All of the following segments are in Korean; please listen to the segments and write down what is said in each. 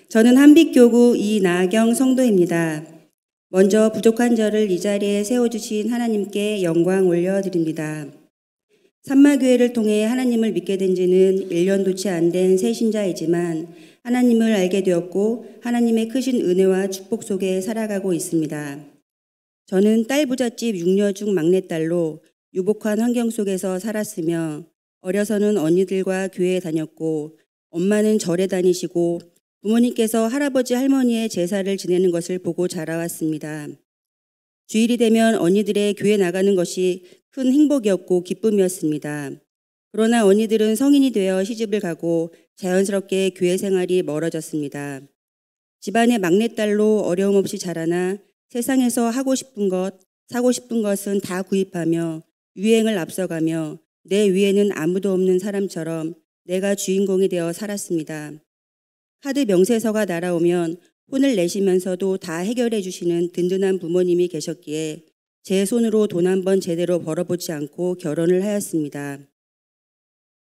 저는 한빛교구 이나경 성도입니다. 먼저 부족한 저를 이 자리에 세워주신 하나님께 영광 올려드립니다. 산마교회를 통해 하나님을 믿게 된 지는 1년도 채 안 된 새신자이지만 하나님을 알게 되었고 하나님의 크신 은혜와 축복 속에 살아가고 있습니다. 저는 딸 부잣집 6녀 중 막내딸로 유복한 환경 속에서 살았으며 어려서는 언니들과 교회에 다녔고 엄마는 절에 다니시고 부모님께서 할아버지 할머니의 제사를 지내는 것을 보고 자라왔습니다. 주일이 되면 언니들의 교회 나가는 것이 큰 행복이었고 기쁨이었습니다. 그러나 언니들은 성인이 되어 시집을 가고 자연스럽게 교회 생활이 멀어졌습니다. 집안의 막내딸로 어려움 없이 자라나 세상에서 하고 싶은 것, 사고 싶은 것은 다 구입하며 유행을 앞서가며 내 위에는 아무도 없는 사람처럼 내가 주인공이 되어 살았습니다. 카드 명세서가 날아오면 혼을 내시면서도 다 해결해 주시는 든든한 부모님이 계셨기에 제 손으로 돈 한 번 제대로 벌어보지 않고 결혼을 하였습니다.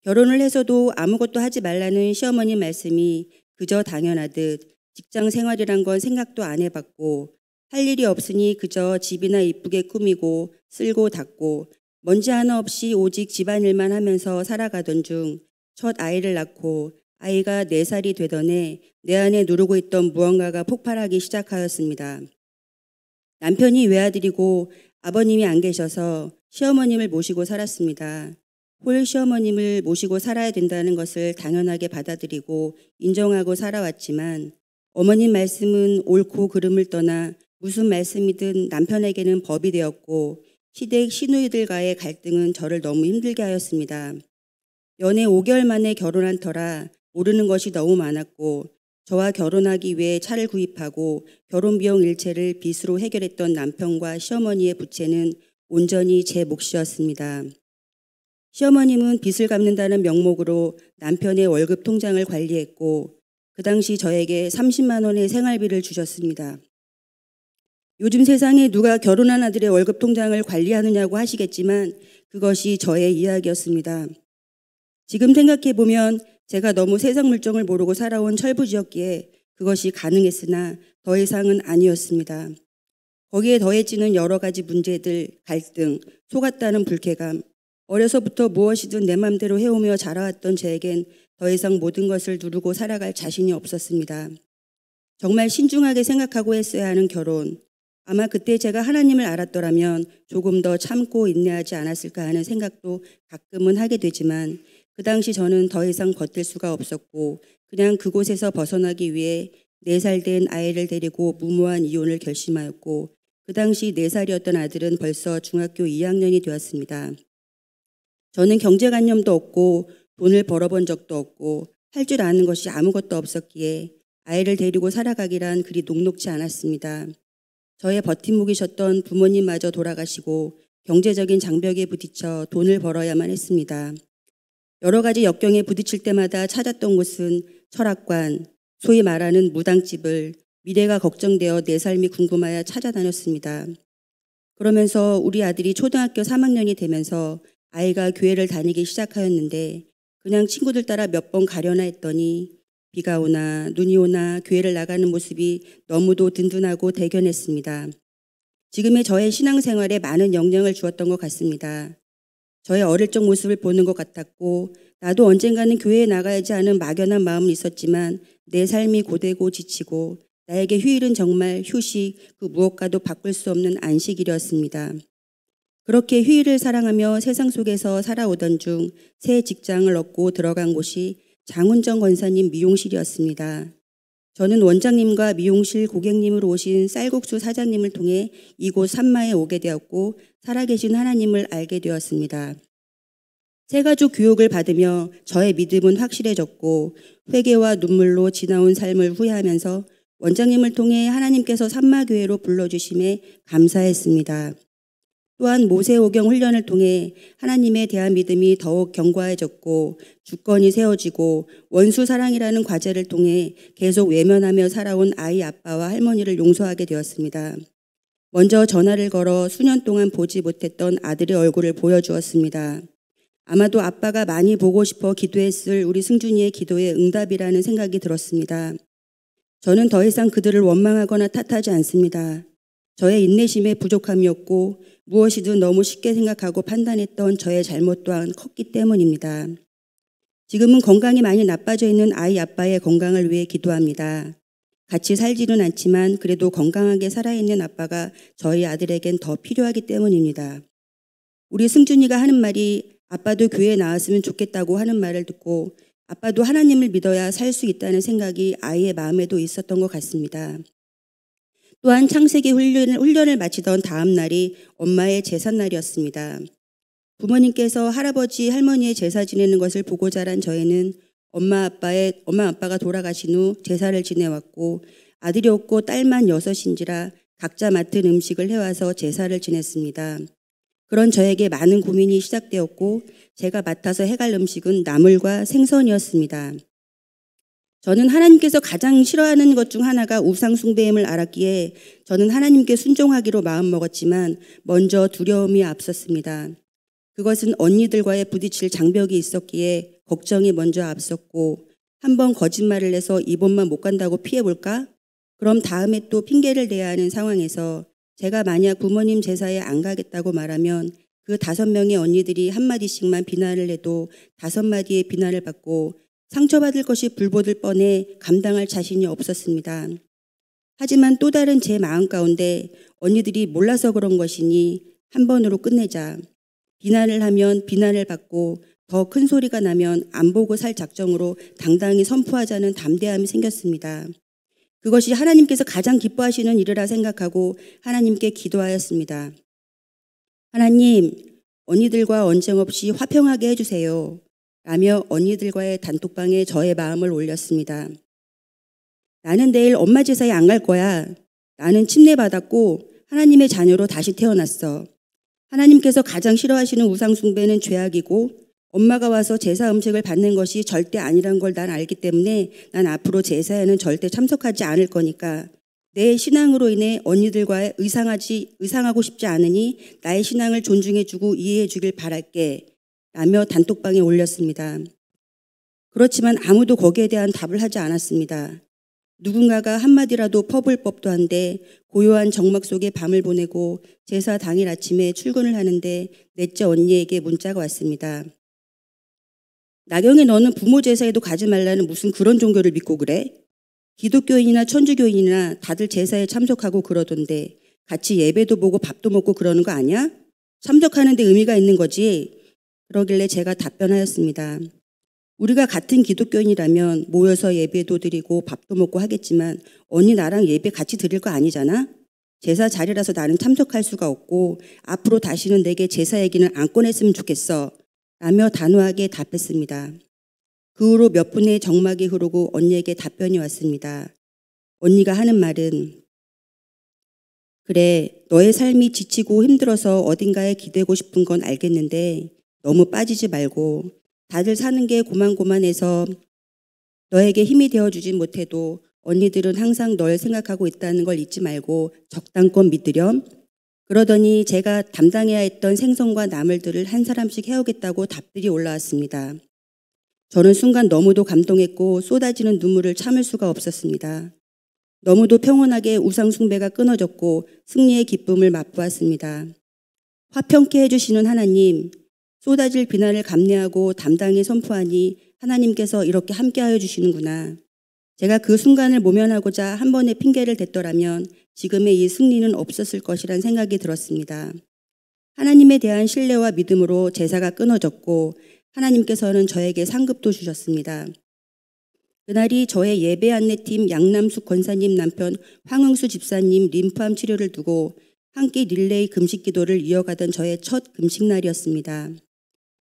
결혼을 해서도 아무것도 하지 말라는 시어머니 말씀이 그저 당연하듯 직장 생활이란 건 생각도 안 해봤고 할 일이 없으니 그저 집이나 이쁘게 꾸미고 쓸고 닦고 먼지 하나 없이 오직 집안일만 하면서 살아가던 중 첫 아이를 낳고 아이가 4살이 되던 해 내 안에 누르고 있던 무언가가 폭발하기 시작하였습니다. 남편이 외아들이고 아버님이 안 계셔서 시어머님을 모시고 살았습니다. 홀 시어머님을 모시고 살아야 된다는 것을 당연하게 받아들이고 인정하고 살아왔지만 어머님 말씀은 옳고 그름을 떠나 무슨 말씀이든 남편에게는 법이 되었고 시댁 시누이들과의 갈등은 저를 너무 힘들게 하였습니다. 연애 5개월 만에 결혼한 터라 모르는 것이 너무 많았고 저와 결혼하기 위해 차를 구입하고 결혼 비용 일체를 빚으로 해결했던 남편과 시어머니의 부채는 온전히 제 몫이었습니다. 시어머님은 빚을 갚는다는 명목으로 남편의 월급 통장을 관리했고 그 당시 저에게 30만 원의 생활비를 주셨습니다. 요즘 세상에 누가 결혼한 아들의 월급 통장을 관리하느냐고 하시겠지만 그것이 저의 이야기였습니다. 지금 생각해보면 제가 너무 세상 물정을 모르고 살아온 철부지였기에 그것이 가능했으나 더 이상은 아니었습니다. 거기에 더해지는 여러 가지 문제들, 갈등, 속았다는 불쾌감, 어려서부터 무엇이든 내 맘대로 해오며 자라왔던 저에겐 더 이상 모든 것을 누르고 살아갈 자신이 없었습니다. 정말 신중하게 생각하고 했어야 하는 결혼, 아마 그때 제가 하나님을 알았더라면 조금 더 참고 인내하지 않았을까 하는 생각도 가끔은 하게 되지만 그 당시 저는 더 이상 버틸 수가 없었고 그냥 그곳에서 벗어나기 위해 4살 된 아이를 데리고 무모한 이혼을 결심하였고 그 당시 4살이었던 아들은 벌써 중학교 2학년이 되었습니다. 저는 경제관념도 없고 돈을 벌어본 적도 없고 할 줄 아는 것이 아무것도 없었기에 아이를 데리고 살아가기란 그리 녹록지 않았습니다. 저의 버팀목이셨던 부모님마저 돌아가시고 경제적인 장벽에 부딪혀 돈을 벌어야만 했습니다. 여러 가지 역경에 부딪힐 때마다 찾았던 곳은 철학관, 소위 말하는 무당집을 미래가 걱정되어 내 삶이 궁금하여 찾아다녔습니다. 그러면서 우리 아들이 초등학교 3학년이 되면서 아이가 교회를 다니기 시작하였는데 그냥 친구들 따라 몇 번 가려나 했더니 비가 오나 눈이 오나 교회를 나가는 모습이 너무도 든든하고 대견했습니다. 지금의 저의 신앙생활에 많은 영향을 주었던 것 같습니다. 저의 어릴 적 모습을 보는 것 같았고 나도 언젠가는 교회에 나가야지 하는 막연한 마음은 있었지만 내 삶이 고되고 지치고 나에게 휴일은 정말 휴식 그 무엇과도 바꿀 수 없는 안식일이었습니다. 그렇게 휴일을 사랑하며 세상 속에서 살아오던 중 새 직장을 얻고 들어간 곳이 장훈정 권사님 미용실이었습니다. 저는 원장님과 미용실 고객님으로 오신 쌀국수 사장님을 통해 이곳 산마에 오게 되었고 살아계신 하나님을 알게 되었습니다. 새가족 교육을 받으며 저의 믿음은 확실해졌고 회개와 눈물로 지나온 삶을 후회하면서 원장님을 통해 하나님께서 산마교회로 불러주심에 감사했습니다. 또한 모세오경 훈련을 통해 하나님에 대한 믿음이 더욱 견고해졌고 주권이 세워지고 원수 사랑이라는 과제를 통해 계속 외면하며 살아온 아이 아빠와 할머니를 용서하게 되었습니다. 먼저 전화를 걸어 수년 동안 보지 못했던 아들의 얼굴을 보여주었습니다. 아마도 아빠가 많이 보고 싶어 기도했을 우리 승준이의 기도에 응답이라는 생각이 들었습니다. 저는 더 이상 그들을 원망하거나 탓하지 않습니다. 저의 인내심의 부족함이었고 무엇이든 너무 쉽게 생각하고 판단했던 저의 잘못 또한 컸기 때문입니다. 지금은 건강이 많이 나빠져 있는 아이 아빠의 건강을 위해 기도합니다. 같이 살지는 않지만 그래도 건강하게 살아있는 아빠가 저희 아들에겐 더 필요하기 때문입니다. 우리 승준이가 하는 말이 아빠도 교회에 나왔으면 좋겠다고 하는 말을 듣고 아빠도 하나님을 믿어야 살 수 있다는 생각이 아이의 마음에도 있었던 것 같습니다. 또한 창세기 훈련을 마치던 다음 날이 엄마의 제삿날이었습니다. 부모님께서 할아버지, 할머니의 제사 지내는 것을 보고 자란 저희는 엄마 아빠가 돌아가신 후 제사를 지내왔고 아들이 없고 딸만 6인지라 각자 맡은 음식을 해와서 제사를 지냈습니다. 그런 저에게 많은 고민이 시작되었고 제가 맡아서 해갈 음식은 나물과 생선이었습니다. 저는 하나님께서 가장 싫어하는 것 중 하나가 우상 숭배임을 알았기에 저는 하나님께 순종하기로 마음먹었지만 먼저 두려움이 앞섰습니다. 그것은 언니들과의 부딪힐 장벽이 있었기에 걱정이 먼저 앞섰고 한번 거짓말을 해서 이번만 못 간다고 피해볼까? 그럼 다음에 또 핑계를 대야 하는 상황에서 제가 만약 부모님 제사에 안 가겠다고 말하면 그 5명의 언니들이 한마디씩만 비난을 해도 5마디의 비난을 받고 상처받을 것이 불보듯 뻔해 감당할 자신이 없었습니다. 하지만 또 다른 제 마음 가운데 언니들이 몰라서 그런 것이니 한 번으로 끝내자. 비난을 하면 비난을 받고 더 큰 소리가 나면 안 보고 살 작정으로 당당히 선포하자는 담대함이 생겼습니다. 그것이 하나님께서 가장 기뻐하시는 일이라 생각하고 하나님께 기도하였습니다. 하나님, 언니들과 언쟁 없이 화평하게 해주세요. 라며 언니들과의 단톡방에 저의 마음을 올렸습니다. 나는 내일 엄마 제사에 안 갈 거야. 나는 침례받았고 하나님의 자녀로 다시 태어났어. 하나님께서 가장 싫어하시는 우상 숭배는 죄악이고 엄마가 와서 제사 음식을 받는 것이 절대 아니란 걸 난 알기 때문에 난 앞으로 제사에는 절대 참석하지 않을 거니까 내 신앙으로 인해 언니들과 의상하고 싶지 않으니 나의 신앙을 존중해주고 이해해주길 바랄게. 라며 단톡방에 올렸습니다. 그렇지만 아무도 거기에 대한 답을 하지 않았습니다. 누군가가 한마디라도 퍼볼 법도 한데 고요한 정막 속에 밤을 보내고 제사 당일 아침에 출근을 하는데 넷째 언니에게 문자가 왔습니다. 나경이 너는 부모 제사에도 가지 말라는 무슨 그런 종교를 믿고 그래? 기독교인이나 천주교인이나 다들 제사에 참석하고 그러던데 같이 예배도 보고 밥도 먹고 그러는 거 아니야? 참석하는 데 의미가 있는 거지. 그러길래 제가 답변하였습니다. 우리가 같은 기독교인이라면 모여서 예배도 드리고 밥도 먹고 하겠지만 언니 나랑 예배 같이 드릴 거 아니잖아? 제사 자리라서 나는 참석할 수가 없고 앞으로 다시는 내게 제사 얘기는 안 꺼냈으면 좋겠어. 라며 단호하게 답했습니다. 그 후로 몇 분의 정막이 흐르고 언니에게 답변이 왔습니다. 언니가 하는 말은 그래, 너의 삶이 지치고 힘들어서 어딘가에 기대고 싶은 건 알겠는데 너무 빠지지 말고 다들 사는 게 고만고만해서 너에게 힘이 되어주진 못해도 언니들은 항상 널 생각하고 있다는 걸 잊지 말고 적당껏 믿으렴. 그러더니 제가 담당해야 했던 생선과 나물들을 한 사람씩 해오겠다고 답들이 올라왔습니다. 저는 순간 너무도 감동했고 쏟아지는 눈물을 참을 수가 없었습니다. 너무도 평온하게 우상 숭배가 끊어졌고 승리의 기쁨을 맛보았습니다. 화평케 해주시는 하나님, 쏟아질 비난을 감내하고 담당히 선포하니 하나님께서 이렇게 함께하여 주시는구나. 제가 그 순간을 모면하고자 한 번의 핑계를 댔더라면 지금의 이 승리는 없었을 것이란 생각이 들었습니다. 하나님에 대한 신뢰와 믿음으로 제사가 끊어졌고 하나님께서는 저에게 상급도 주셨습니다. 그날이 저의 예배 안내팀 양남숙 권사님 남편 황흥수 집사님 림프암 치료를 두고 한 끼 릴레이 금식 기도를 이어가던 저의 첫 금식날이었습니다.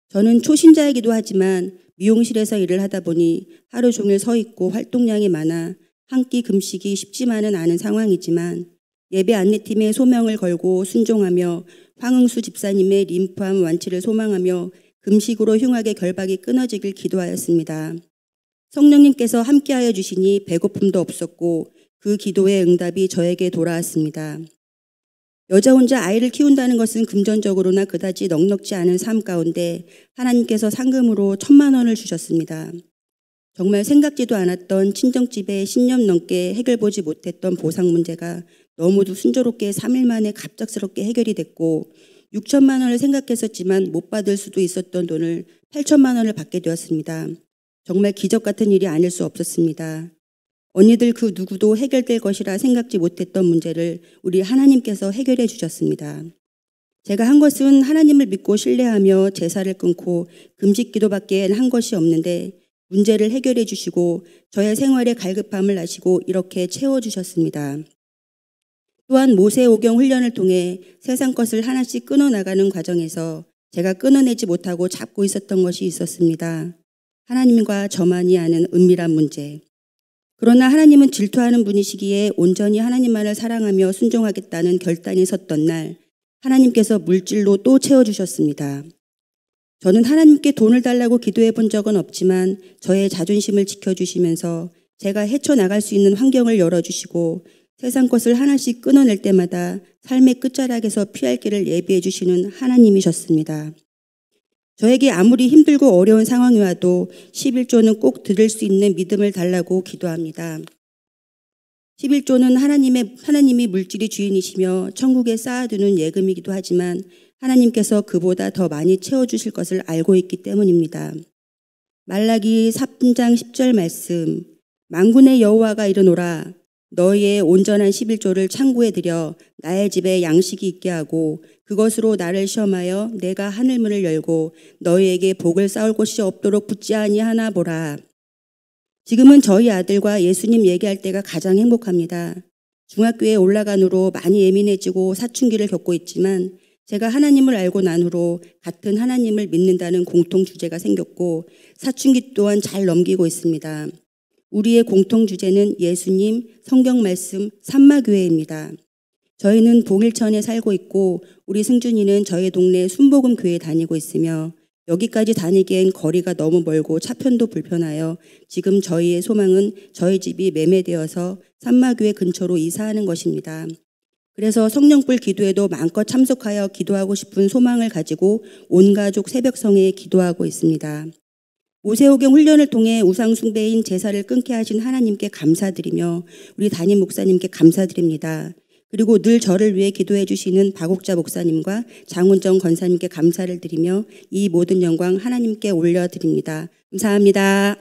저는 초신자이기도 하지만 미용실에서 일을 하다 보니 하루 종일 서 있고 활동량이 많아 한 끼 금식이 쉽지만은 않은 상황이지만 예배 안내팀의 소명을 걸고 순종하며 황흥수 집사님의 림프암 완치를 소망하며 금식으로 흉악의 결박이 끊어지길 기도하였습니다. 성령님께서 함께하여 주시니 배고픔도 없었고 그 기도의 응답이 저에게 돌아왔습니다. 여자 혼자 아이를 키운다는 것은 금전적으로나 그다지 넉넉지 않은 삶 가운데 하나님께서 상금으로 1,000만 원을 주셨습니다. 정말 생각지도 않았던 친정집에 10년 넘게 해결보지 못했던 보상 문제가 너무도 순조롭게 3일 만에 갑작스럽게 해결이 됐고 6천만 원을 생각했었지만 못 받을 수도 있었던 돈을 8천만 원을 받게 되었습니다. 정말 기적 같은 일이 아닐 수 없었습니다. 언니들 그 누구도 해결될 것이라 생각지 못했던 문제를 우리 하나님께서 해결해 주셨습니다. 제가 한 것은 하나님을 믿고 신뢰하며 제사를 끊고 금식 기도밖에 한 것이 없는데 문제를 해결해 주시고 저의 생활의 갈급함을 아시고 이렇게 채워주셨습니다. 또한 모세오경 훈련을 통해 세상 것을 하나씩 끊어나가는 과정에서 제가 끊어내지 못하고 잡고 있었던 것이 있었습니다. 하나님과 저만이 아는 은밀한 문제. 그러나 하나님은 질투하는 분이시기에 온전히 하나님만을 사랑하며 순종하겠다는 결단이 섰던 날 하나님께서 물질로 또 채워주셨습니다. 저는 하나님께 돈을 달라고 기도해 본 적은 없지만 저의 자존심을 지켜주시면서 제가 헤쳐나갈 수 있는 환경을 열어주시고 세상 것을 하나씩 끊어낼 때마다 삶의 끝자락에서 피할 길을 예비해 주시는 하나님이셨습니다. 저에게 아무리 힘들고 어려운 상황이 와도 11조는 꼭 드릴 수 있는 믿음을 달라고 기도합니다. 11조는 하나님이 물질이 주인이시며 천국에 쌓아두는 예금이기도 하지만 하나님께서 그보다 더 많이 채워주실 것을 알고 있기 때문입니다. 말라기 3장 10절 말씀, 만군의 여호와가 이르노라 너희의 온전한 11조를 창고에 들여 나의 집에 양식이 있게 하고 그것으로 나를 시험하여 내가 하늘문을 열고 너희에게 복을 쌓을 곳이 없도록 붙지 아니하나 보라. 지금은 저희 아들과 예수님 얘기할 때가 가장 행복합니다. 중학교에 올라간 후로 많이 예민해지고 사춘기를 겪고 있지만 제가 하나님을 알고 난 후로 같은 하나님을 믿는다는 공통 주제가 생겼고 사춘기 또한 잘 넘기고 있습니다. 우리의 공통 주제는 예수님, 성경 말씀, 산마교회입니다. 저희는 봉일천에 살고 있고 우리 승준이는 저희 동네 순복음 교회에 다니고 있으며 여기까지 다니기엔 거리가 너무 멀고 차편도 불편하여 지금 저희의 소망은 저희 집이 매매되어서 산마교회 근처로 이사하는 것입니다. 그래서 성령불 기도에도 마음껏 참석하여 기도하고 싶은 소망을 가지고 온 가족 새벽성회에 기도하고 있습니다. 모세오경 훈련을 통해 우상 숭배인 제사를 끊게 하신 하나님께 감사드리며 우리 담임 목사님께 감사드립니다. 그리고 늘 저를 위해 기도해 주시는 박옥자 목사님과 장훈정 권사님께 감사를 드리며 이 모든 영광 하나님께 올려드립니다. 감사합니다.